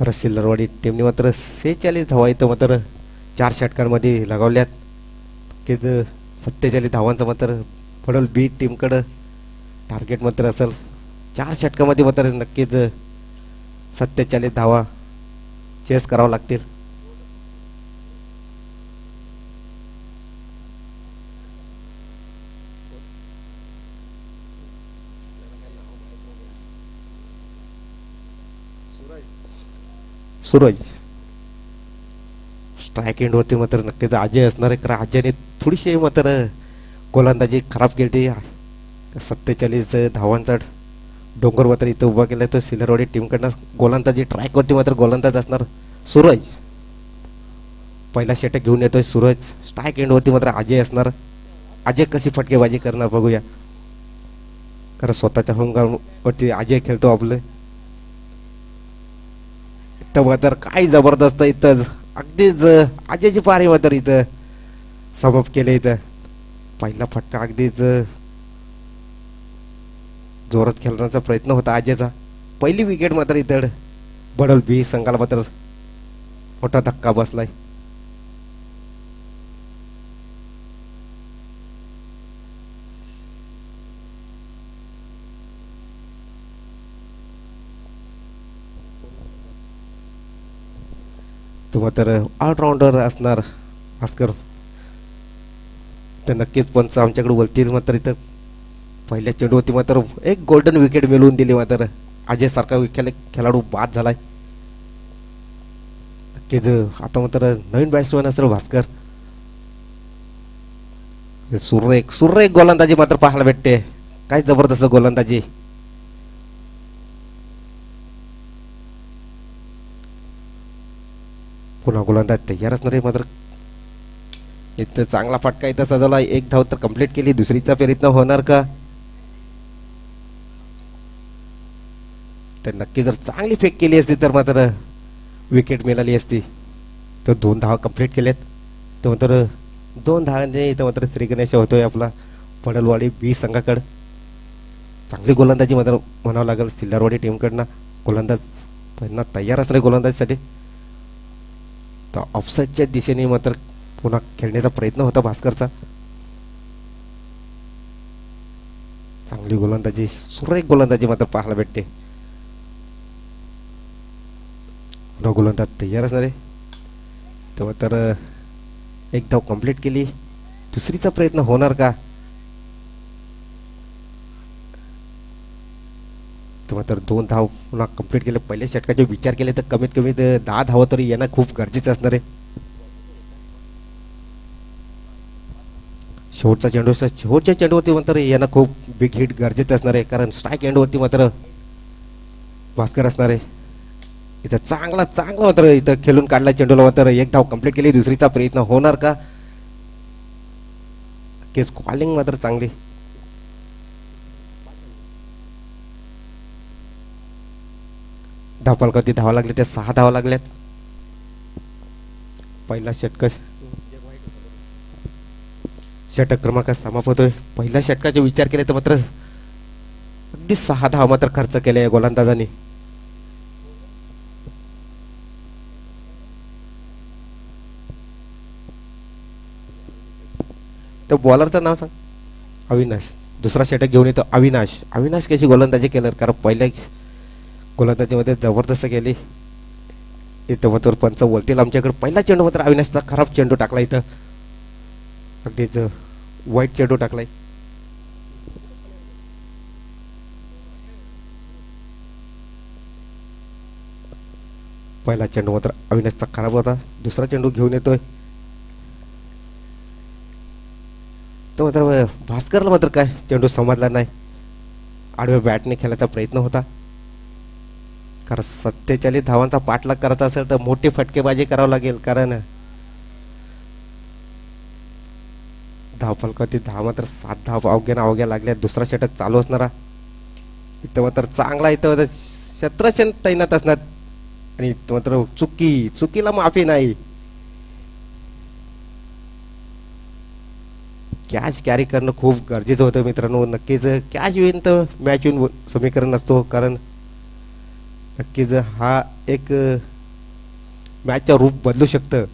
खरं सिल्लरवाडी टीमने मात्र 46 धावा इथं मात्र 4 षटकांमध्ये लगावल्यात की 47 धावांचं मात्र पडल बी टीमकडं टार्गेट मात्र असेल 4 षटकामध्ये मात्र नक्कीच 47 धावा चेस करावं लागतील. सूरज स्ट्राईक एंडवरती मात्र नक्कीच अजय असणार आहे. कारण अजयने थोडीशी मात्र गोलंदाजी खराब केली. 47 धावांचा डोंगर मात्र इथं उभा केलाय. तो सिल्लरवाडी टीमकडनं गोलंदाजी ट्रॅकवरती मात्र गोलंदाज असणार सूरज. पहिला षटक घेऊन येतोय सूरज. स्ट्राईक एंडवरती मात्र अजय असणार. अजय कशी फटकेबाजी करणार बघूया. कारण स्वतःच्या होम ग्राउंडवरती अजय खेळतो आपलं. इथं मात्र काय जबरदस्त इथं अगदीच अजयची पारी मात्र इथं समाप्त केले. इथं पहिला फटका अगदीच जोरात खेळण्याचा प्रयत्न होता अजयचा. पहिली विकेट मात्र इथं बडल बी संघाला मात्र मोठा धक्का बसलाय. तो मात्र ऑलराऊंडर असणार भास्कर. तर नक्कीच पंच आमच्याकडे बोलतील. मात्र इथं पहिल्या चेंडूवरती मात्र एक गोल्डन विकेट मिळवून दिली. मात्र अजय सारखा खेळाडू बाद झालाय. नक्कीच आता मात्र नवीन बॅट्समॅन असेल भास्कर. सूर्य एक गोलंदाजी मात्र पाहायला भेटते. काय जबरदस्त गोलंदाजी. पुन्हा गोलंदाज तयार असणार आहे. मात्र इथं चांगला फटका इथं सजवला. एक धाव तर कंप्लीट केली. दुसरीचा प्रयत्न होणार का. तर नक्की जर चांगली फेक केली असती तर मात्र विकेट मिळाली असती. तर 2 धावा कंप्लीट केल्यात. तर मात्र 2 धावांनी इथं मात्र श्री गणेश होतोय आपला पडलवाडी बी संघाकडं. चांगली गोलंदाजी मात्र म्हणावं लागेल सिल्लरवाडी टीमकडनं. गोलंदाज पहिला तयार असणार गोलंदाजीसाठी. तर ऑफसाईडच्या दिशेने मात्र पुन्हा खेळण्याचा प्रयत्न होता भास्करचा. चांगली गोलंदाजी सुरेख गोलंदाजी मात्र पाहायला भेटते. पुन्हा गोलंदाज तयार असणार आहे. तेव्हा तर एक धाव कंप्लीट केली. दुसरीचा प्रयत्न होणार का. तेव्हा तर 2 धाव पुन्हा कंप्लीट केले. पहिल्या षटकाचे विचार केले तर कमीत कमी 10 धावा तरी येणं खूप गरजेचं असणार आहे. शेवटच्या चेंडूवरती मात्र येणं खूप बिग हिट गरजेचं असणार आहे. कारण स्ट्राईक एंडवरती मात्र भास्कर असणार आहे. इथं चांगला मात्र इथं खेळून काढला चेंडूला. मात्र एक धाव कंप्लीट केली. दुसरीचा प्रयत्न होणार का. केस कॉलिंग मात्र चांगली. धावफलकावरती धावा लागले. त्या 6 धावा लागल्यात. पहिला षटक क्रमांक समाप्त होतोय. पहिल्या षटकाचे विचार केले तर मात्र अगदी 6 धावा मात्र खर्च केले गोलंदाजांनी. तर बॉलरचं नाव सांग. अविनाश. दुसरा षटक घेऊन येतो अविनाश कशी गोलंदाजी केलं. कारण पहिल्या गोलंदाजीमध्ये जबरदस्त केली. इथं मात्र पंच बोलतील आमच्याकडे. पहिला चेंडू मात्र अविनाशचा खराब चेंडू टाकला. इथं अगदीच वाईट चेंडू टाकलाय. पहिला चेंडू मात्र अविनाशचा खराब होता. दुसरा चेंडू घेऊन येतोय. तो मात्र भास्करला मात्र काय चेंडू समजला नाही. आडव्या बॅटने खेळायचा प्रयत्न होता. कारण 47 धावांचा पाठलाग करायचा असेल तर मोठी फटकेबाजी करावं लागेल. कारण धावफलकावरती धाव मात्र 7 धाव अवघ्या लागल्या. दुसरा षटक चालू असणारा. इथं मात्र चांगला इथं शत्रक्षण तैनात असणार. आणि मात्र चुकीला माफी नाही. कॅच कॅरी करणं खूप गरजेचं होतं मित्रांनो. नक्कीच कॅच विन तर मॅच विन समीकरण नसतो. कारण नक्कीच हा एक मॅचचं रूप बदलू शकतं.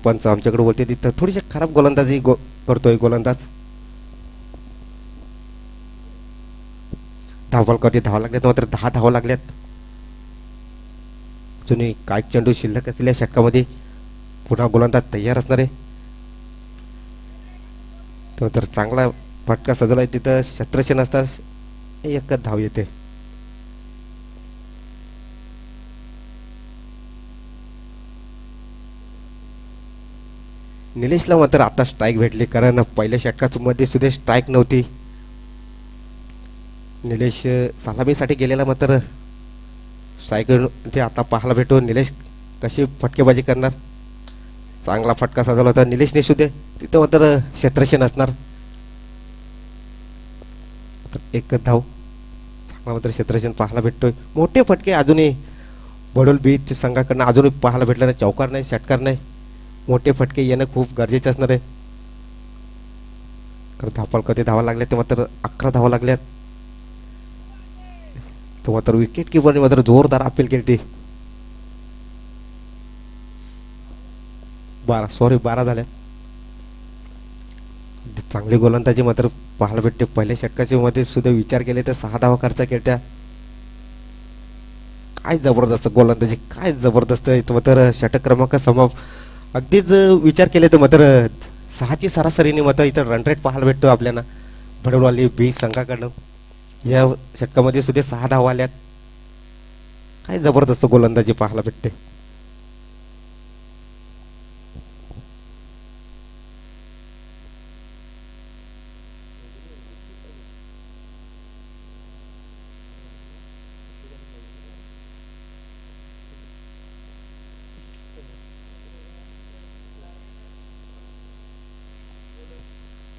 पंच आमच्याकडे बोलते तिथं थोडीशी खराब गोलंदाजी करतोय गोलंदाज. धावबॉल करते, धावा लागल्यात मात्र 10 धावा लागल्यात. अजूनही काय चेंडू शिल्लक असलेल्या षटकामध्ये पुन्हा गोलंदाज तयार असणार आहे. तर चांगला फटका सजवलाय तिथं क्षेत्रसेन असतात. एकच धाव येते. निलेशला मात्र आता स्ट्राईक भेटली, कारण पहिल्या षटकामध्ये सुद्धा स्ट्राईक नव्हती. निलेश सलामीसाठी गेलेला मात्र स्ट्राईक ते आता पाहायला भेटू. निलेश कशी फटकेबाजी करणार. चांगला फटका सजवला होता निलेशने सुद्धा. तिथं मात्र क्षेत्रसेन असणार. एकच धाव. चांगला मात्र क्षेत्रसेन पाहायला भेटतोय. मोठे फटके अजूनही बडोल बीच संघाकडनं अजूनही पाहायला भेटलं नाही. चौकार नाही, षटकार नाही. मोठे फटके येणं खूप गरजेचे असणार आहे. कारण धावपळ कधी धावा लागल्या ते मात्र 11 धावा लागल्यात. तो मात्र विकेट किपरने मात्र जोरदार अपील केली. 12 झाल्या. चांगली गोलंदाजी मात्र पाहायला भेटते. पहिल्या षटकाच्या मध्ये सुद्धा विचार केले तर 6 धावा खर्च केल्या. काय जबरदस्त गोलंदाजी, काय जबरदस्त. इथं मात्र षटक क्रमांक अगदीच विचार केले तर मात्र 6ची सरासरीने मात्र इथं रन रेट पाहायला भेटतो आपल्याला भडोलवाली बीच संघाकडनं. या षटकामध्ये सुद्धा 6 धावा आल्यात. काय जबरदस्त गोलंदाजी पाहायला भेटते.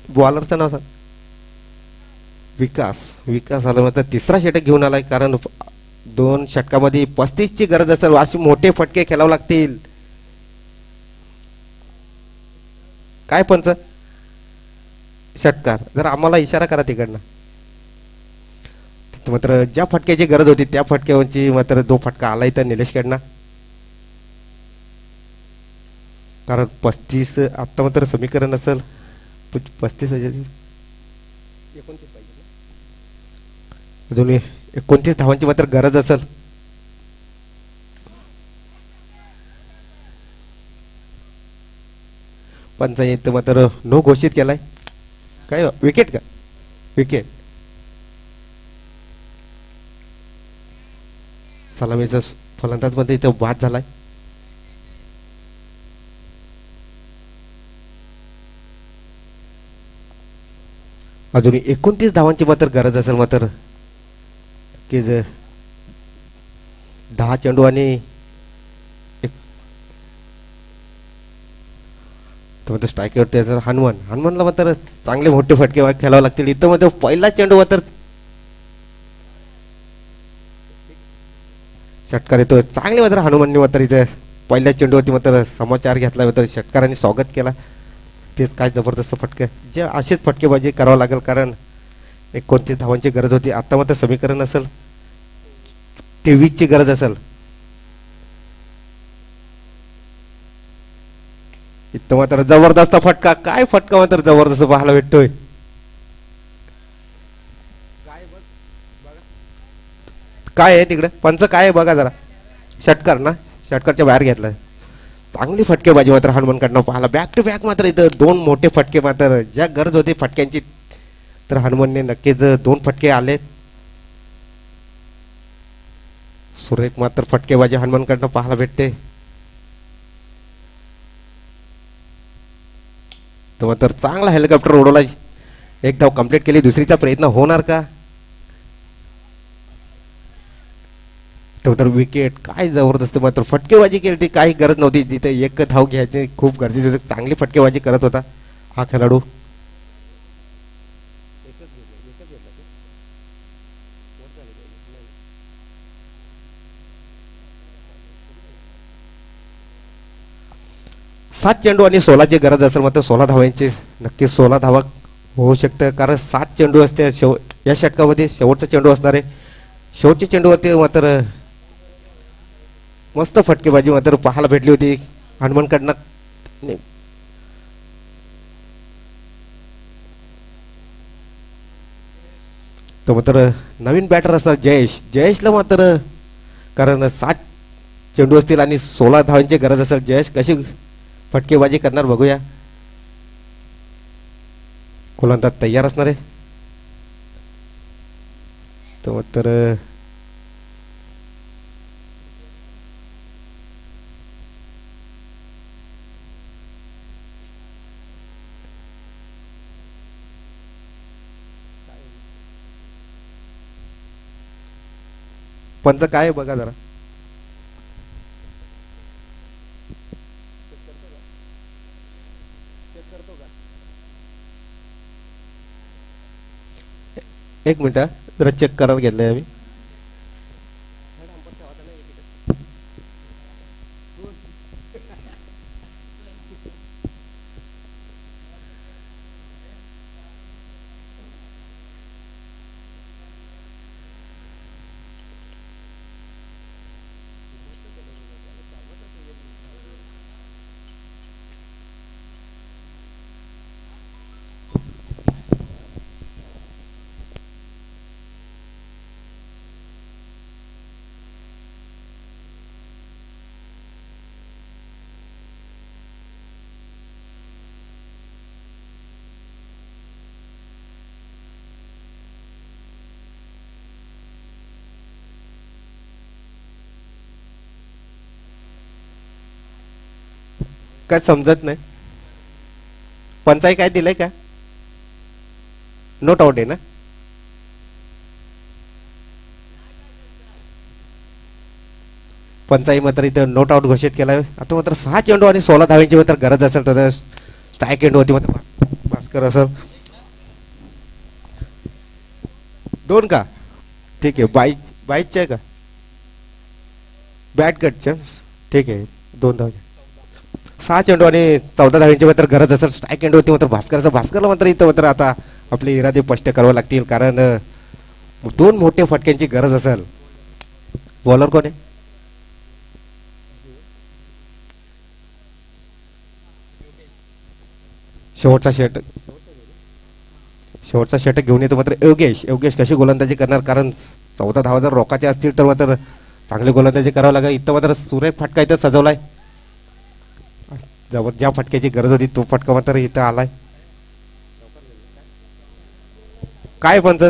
बॉलरचं नाव सांग. विकास आला मात्र तिसरा षटक घेऊन आलाय. कारण 2 षटकामध्ये 35ची गरज असेल. असे मोठे फटके खेळावे लागतील. काय पंच षटकार जर आम्हाला इशारा करा तिकडनं. मात्र ज्या फटक्याची गरज होती त्या फटक्यावरची मात्र 2 फटका आला इथं निलेशकडनं. कारण 35 आता मात्र समीकरण असेल 35 पाहिजे. 29 धावांची मात्र गरज असेल. पंचायत मात्र नो घोषित केलाय. काय विकेट का? विकेट. सलामीचा फलंदाज मध्ये इथं बाद झालाय. अजून 29 धावांची मात्र गरज असेल. मात्र की 10 चेंडू आणि स्ट्रायकर हनुमानला मात्र चांगले मोठे फटके खेळावे लागतील. इथं मध्ये पहिला चेंडू मात्र षटकार येतो. चांगले मात्र हनुमानने मात्र इथे पहिल्या चेंडूवरती मात्र समाचार घेतला. मात्र षटकारांनी स्वागत केला. तेच काय जबरदस्त फटके. जे असेच फटकेबाजी करावं लागेल कारण 29 धावांची गरज होती. आता मात्र समीकरण असेल 23ची गरज असेल. इथं मात्र जबरदस्त फटका. काय फटका मात्र जबरदस्त पाहायला भेटतोय. काय आहे तिकडे पंच काय आहे बघा जरा. षटकार ना, षटकारच्या बाहेर घेतलाय. चांगली फटकेबाजी मात्र हनुमानकडनं पाहायला. बॅक टू बॅक मात्र इथं 2 मोठे फटके मात्र ज्या गरज होती फटक्यांची तर हनुमानने नक्कीच 2 फटके आले. सुरेख मात्र फटकेबाजी हनुमानकडनं पाहायला भेटते. तर मात्र चांगला हेलिकॉप्टर उडवला. 1 धाव कंप्लीट केली. दुसरीचा प्रयत्न होणार का? तर विकेट. काय जबरदस्त मात्र फटकेबाजी केली ती. काही गरज नव्हती तिथे. 1 धाव घ्यायची खूप गरजेची होती. चांगली फटकेबाजी करत होता हा खेळाडू. सात चेंडू आणि 16ची गरज असेल. मात्र 16 धावांची नक्कीच 16 धावा होऊ शकतं. कारण 7 चेंडू असते या षटकामध्ये. शेवटचा चेंडू असणार आहे. शेवटच्या चेंडूवरती मात्र मस्त फटकेबाजी मात्र पाहायला भेटली होती हनुमानकडनं. तो मात्र नवीन बॅटर असणार जयेशला मात्र कारण 7 चेंडू असतील आणि 16 धावांची गरज असेल. जयेश कशी फटकेबाजी करणार बघूया. गोलंदाज तयार असणार आहे. तो मात्र पंच काय बघा जरा. एक मिनिट जरा चेक करायला घेतलंय आम्ही. काय समजत नाही. पंचाई काय दिलंय का. नोट आउट आहे ना. पंचाई मात्र इथं नोट आउट घोषित केलाय. आता मात्र 6 चेंडू आणि 16 धावांची मात्र गरज असेल तर स्ट्राईक एंड होती मात्र भास्कर असेल. 2 का ठीक आहे. 22 आहे का बॅट कटच्या. ठीक आहे 2 धाव. 6 चेंडू आणि 14 धावांची मात्र गरज असेल. स्ट्राईक एंड होती मात्र भास्करला मात्र इथं मात्र आता आपले इरादे स्पष्ट करावे लागतील कारण 2 मोठ्या फटक्यांची गरज असेल. बॉलर कोण आहे. शेवटचा षटक घेऊन येतो मात्र योगेश कशी गोलंदाजी करणार कारण 14 धावा जर रोखाचे असतील तर मात्र चांगली गोलंदाजी करावं लागेल. इथं मात्र सुरेख फटका इथं सजवलाय. ज्या फटक्याची गरज होती तो फटका मात्र इथं आलाय. काय पंच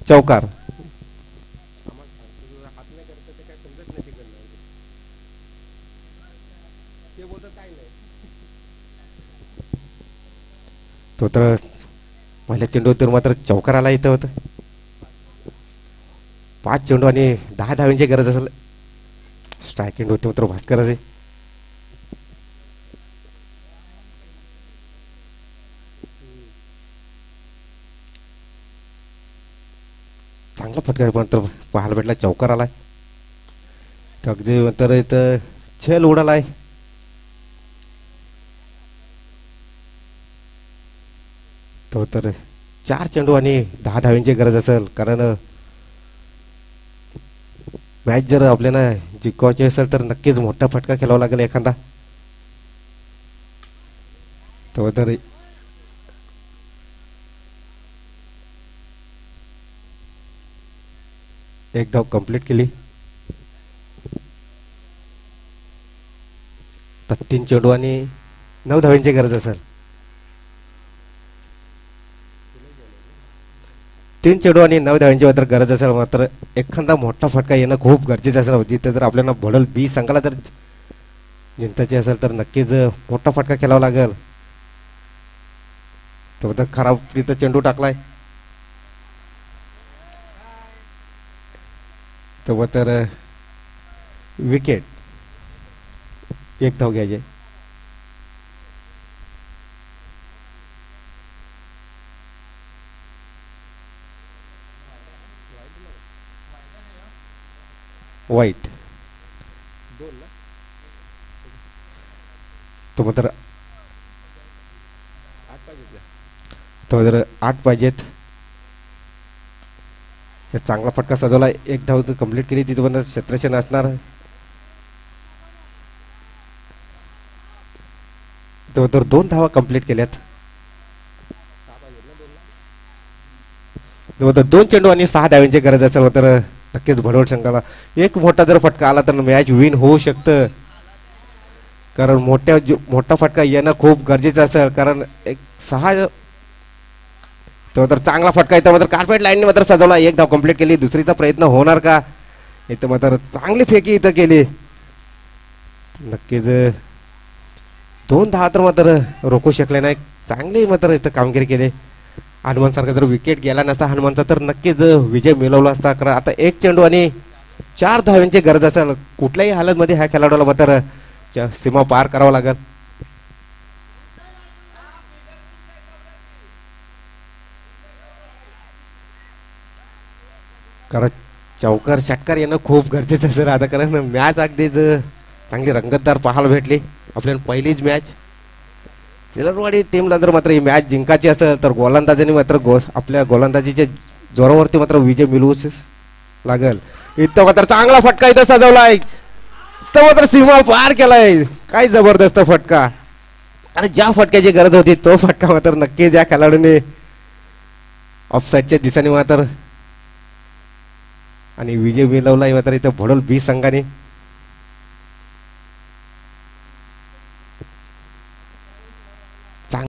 चौकार. तो तर पहिल्या चेंडूवर मात्र चौकार आला. इथं होतं 5 चेंडू आणि 10 धावांची गरज असेल. स्ट्राईक एंड होते मात्र भास्करचे. चांगला फटका मात्र पाहायला भेटला. चौकार आलाय. अगदी मात्र इथं छेल उडालाय. तो तर 4 चेंडू आणि 10 धावांची गरज असेल कारण मॅच जर आपल्याला जिंकवायची असेल तर नक्कीच मोठा फटका खेळावा लागेल एखादा. तो तर एक धाव कंप्लीट केली. तर 3 चेंडू आणि 9 धावांची गरज असेल. 3 चेंडू आणि 9 धावांची मात्र गरज असेल. मात्र एखादा मोठा फटका येणं खूप गरजेचं असेल. जिथे जर आपल्याला भडल बी संघाला जर जिंकायची असेल तर नक्कीच मोठा फटका खेळावा लागेल. तो खराब इथं चेंडू टाकलाय. तो तर विकेट. 1 धाव घ्यायचे. वाईट. तो मात्र 8 पाहिजेत. चांगला फटका सजवला, एक धाव कंप्लीट केली, तिथे पण क्षेत्ररक्षण असणार. तर 2 धावा कंप्लीट केल्यात. 2 चेंडू आणि 6 धावांची गरज असेल तर नक्कीच भडवल संघाला एक मोठा जर फटका आला तर मॅच विन होऊ शकतं. कारण मोठा फटका येणं खूप गरजेचं असेल. कारण एक 6 तर चांगला फटका इथं मात्र कार्पेट लाईनने मात्र सजवला, एक धाव कंप्लीट केली. दुसरीचा प्रयत्न होणार का? इथं मात्र चांगली फेकी इथं केली. नक्कीच 2 धावा तर मात्र रोखू शकले नाही. चांगली मात्र इथं कामगिरी केली. हनुमान सारखा जर विकेट गेला नसता हनुमानचा तर नक्कीच विजय मिळवला असता. कारण आता 1 चेंडू आणि 4 धावांची गरज असेल. कुठल्याही हालतमध्ये ह्या खेळाडूला मात्र सीमा पार करावा लागेल. कारण चौकार षटकार येणं खूप गरजेचं असेल आता. कारण मॅच अगदीच चांगली रंगतदार पाहायला भेटली. आपल्याला पहिलीच मॅच सिलरवाडी टीमला जर मात्र ही मॅच जिंकायची असेल तर गोलंदाजांनी मात्र आपल्या गोलंदाजीच्या जोरावरती मात्र विजय मिळवू लागेल. इथं मात्र चांगला फटका इथं सजवलाय, इथं मात्र सीमा पार केलाय. काय जबरदस्त फटका. आणि ज्या फटक्याची गरज होती तो फटका मात्र नक्कीच या खेळाडूने ऑफसाईडच्या दिशेने मात्र आणि विजय मिळवलाय मात्र इथं भडोल बी संघाने.